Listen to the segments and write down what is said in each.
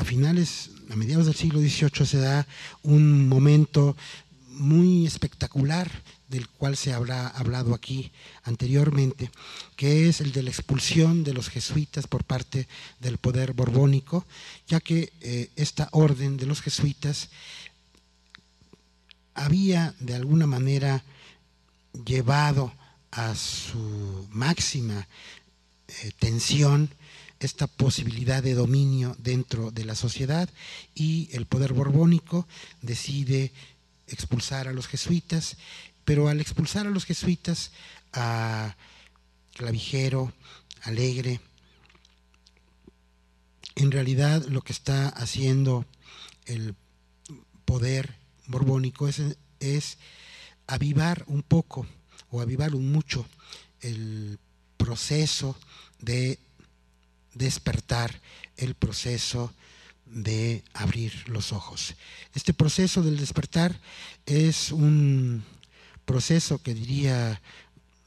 a mediados del siglo XVIII se da un momento muy espectacular del cual se habrá hablado aquí anteriormente, que es el de la expulsión de los jesuitas por parte del poder borbónico, ya que esta orden de los jesuitas había de alguna manera llevado a su máxima tensión esta posibilidad de dominio dentro de la sociedad, y el poder borbónico decide expulsar a los jesuitas, pero al expulsar a los jesuitas, a Clavijero, Alegre, en realidad lo que está haciendo el poder borbónico es avivar un poco o avivar un mucho el proceso de despertar, el proceso de abrir los ojos. Este proceso del despertar es un proceso que diría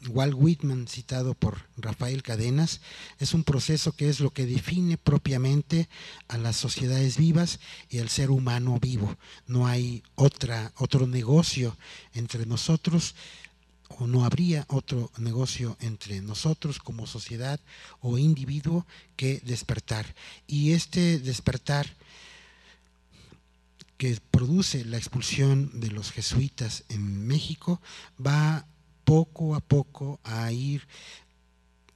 Walt Whitman, citado por Rafael Cadenas, es un proceso que es lo que define propiamente a las sociedades vivas y al ser humano vivo. No hay otro negocio entre nosotros, o no habría otro negocio entre nosotros como sociedad o individuo que despertar. Y este despertar que produce la expulsión de los jesuitas en México va poco a poco a ir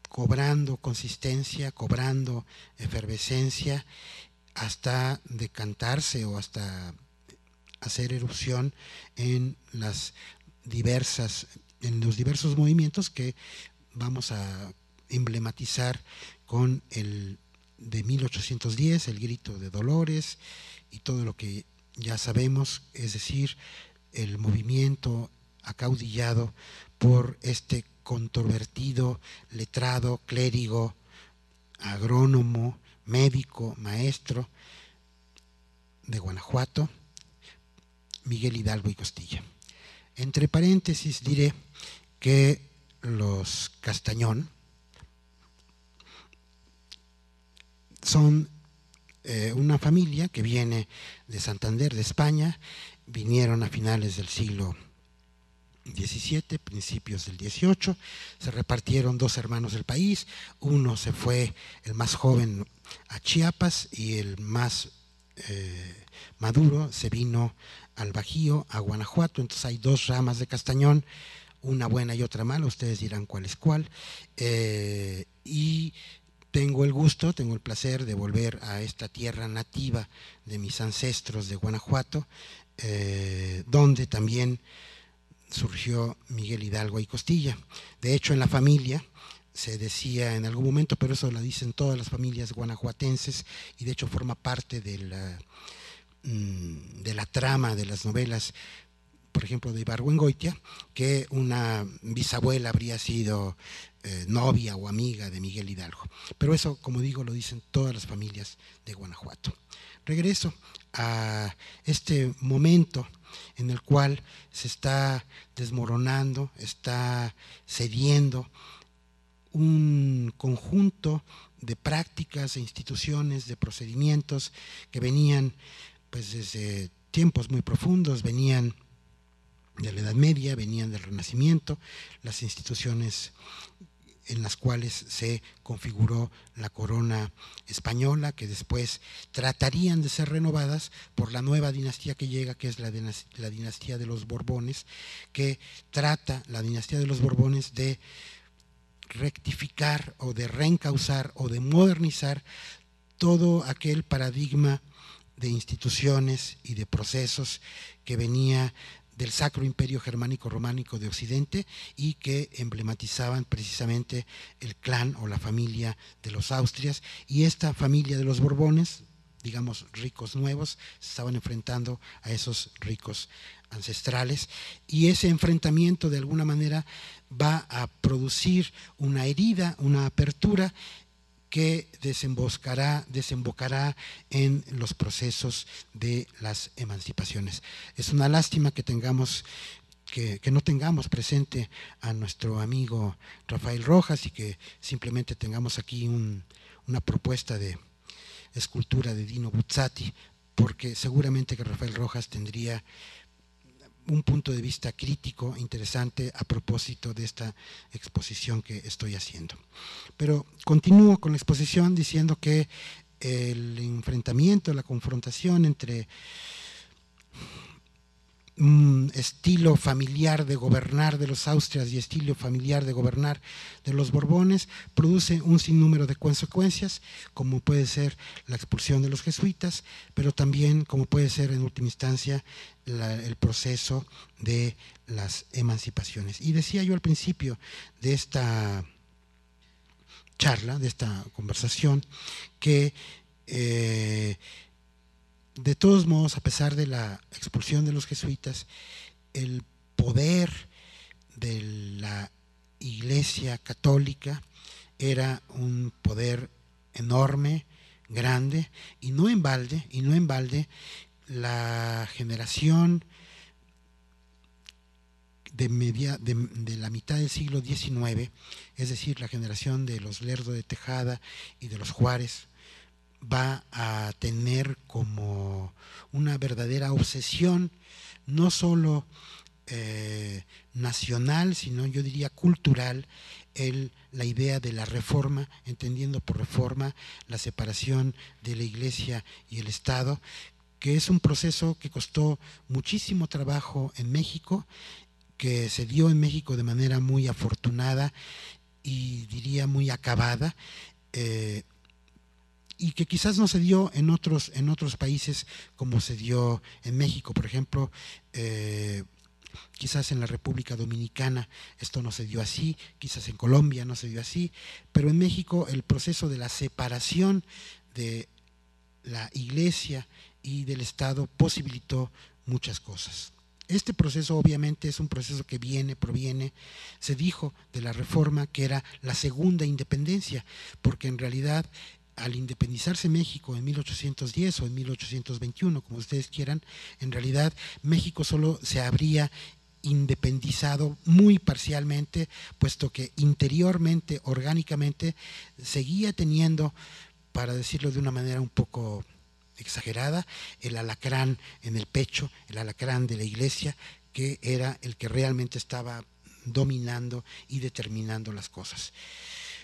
cobrando consistencia, cobrando efervescencia, hasta decantarse o hasta hacer erupción en los diversos movimientos que vamos a emblematizar con el de 1810, el grito de Dolores y todo lo que ya sabemos, es decir, el movimiento acaudillado por este controvertido letrado, clérigo, agrónomo, médico, maestro de Guanajuato, Miguel Hidalgo y Costilla. Entre paréntesis diré que los Castañón son una familia que viene de Santander, de España. Vinieron a finales del siglo XVII, principios del XVIII, se repartieron dos hermanos del país, uno se fue, el más joven, a Chiapas, y el más maduro se vino al Bajío, a Guanajuato. Entonces hay dos ramas de Castañón, una buena y otra mala, ustedes dirán cuál es cuál, y tengo el placer de volver a esta tierra nativa de mis ancestros de Guanajuato, donde también surgió Miguel Hidalgo y Costilla. De hecho, en la familia se decía en algún momento, pero eso lo dicen todas las familias guanajuatenses, y de hecho forma parte de la trama de las novelas, por ejemplo, de Ibargüengoitia, que una bisabuela habría sido novia o amiga de Miguel Hidalgo. Pero eso, como digo, lo dicen todas las familias de Guanajuato. Regreso a este momento en el cual se está desmoronando, está cediendo un conjunto de prácticas, de instituciones, de procedimientos que venían pues desde tiempos muy profundos, venían de la Edad Media, venían del Renacimiento, las instituciones en las cuales se configuró la corona española, que después tratarían de ser renovadas por la nueva dinastía que llega, que es la dinastía de los Borbones, que trata, la dinastía de los Borbones, de rectificar o de reencauzar o de modernizar todo aquel paradigma de instituciones y de procesos que venía del Sacro Imperio Germánico Románico de Occidente y que emblematizaban precisamente el clan o la familia de los Austrias, y esta familia de los Borbones, digamos ricos nuevos, se estaban enfrentando a esos ricos ancestrales, y ese enfrentamiento de alguna manera va a producir una herida, una apertura que desembocará en los procesos de las emancipaciones. Es una lástima que no tengamos presente a nuestro amigo Rafael Rojas y que simplemente tengamos aquí una propuesta de escultura de Dino Buzzati, porque seguramente que Rafael Rojas tendría un punto de vista crítico interesante a propósito de esta exposición que estoy haciendo. Pero continúo con la exposición diciendo que el enfrentamiento, la confrontación entre estilo familiar de gobernar de los Austrias y estilo familiar de gobernar de los Borbones produce un sinnúmero de consecuencias, como puede ser la expulsión de los jesuitas, pero también como puede ser en última instancia el proceso de las emancipaciones. Y decía yo al principio de esta charla, de esta conversación, que de todos modos, a pesar de la expulsión de los jesuitas, el poder de la Iglesia católica era un poder enorme, grande, y no en balde, la generación de la mitad del siglo XIX, es decir, la generación de los Lerdo de Tejada y de los Juárez, va a tener como una verdadera obsesión, no solo nacional, sino yo diría cultural, la idea de la reforma, entendiendo por reforma la separación de la Iglesia y el Estado, que es un proceso que costó muchísimo trabajo en México, que se dio en México de manera muy afortunada y diría muy acabada, y que quizás no se dio en otros países como se dio en México. Por ejemplo, quizás en la República Dominicana esto no se dio así, quizás en Colombia no se dio así, pero en México el proceso de la separación de la Iglesia y del Estado posibilitó muchas cosas. Este proceso obviamente es un proceso que proviene, se dijo de la Reforma que era la segunda independencia, porque en realidad al independizarse México en 1810 o en 1821, como ustedes quieran, en realidad México solo se habría independizado muy parcialmente, puesto que interiormente, orgánicamente, seguía teniendo, para decirlo de una manera un poco exagerada, el alacrán en el pecho, el alacrán de la Iglesia, que era el que realmente estaba dominando y determinando las cosas.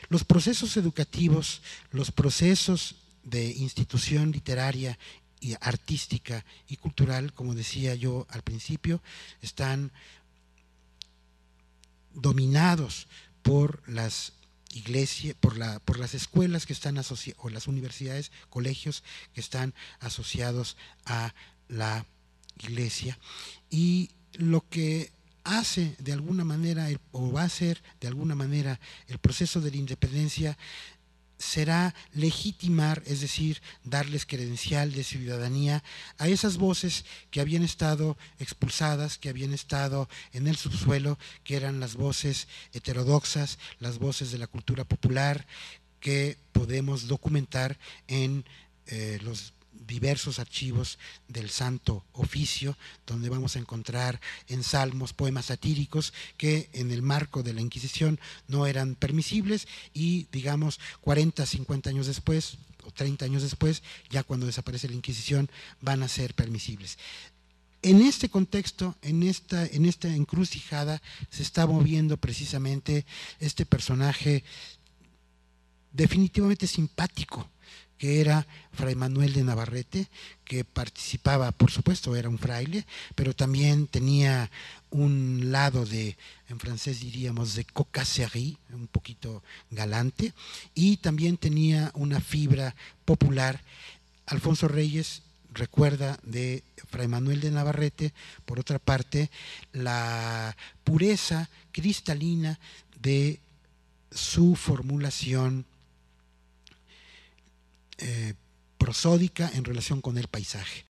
Los procesos educativos, los procesos de institución literaria y artística y cultural, como decía yo al principio, están dominados por las iglesias, por las escuelas que están asociadas, o las universidades, colegios que están asociados a la Iglesia, y lo que hace de alguna manera o va a ser de alguna manera el proceso de la independencia será legitimar, es decir, darles credencial de ciudadanía a esas voces que habían estado expulsadas, que habían estado en el subsuelo, que eran las voces heterodoxas, las voces de la cultura popular, que podemos documentar en los diversos archivos del Santo Oficio, donde vamos a encontrar en salmos, poemas satíricos que en el marco de la Inquisición no eran permisibles, y digamos 40, 50 años después o 30 años después, ya cuando desaparece la Inquisición, van a ser permisibles. En este contexto, en esta encrucijada, se está moviendo precisamente este personaje definitivamente simpático, que era Fray Manuel de Navarrete, que participaba, por supuesto, era un fraile, pero también tenía un lado de, en francés diríamos, de cocasserie, un poquito galante, y también tenía una fibra popular. Alfonso Reyes recuerda de Fray Manuel de Navarrete, por otra parte, la pureza cristalina de su formulación prosódica en relación con el paisaje.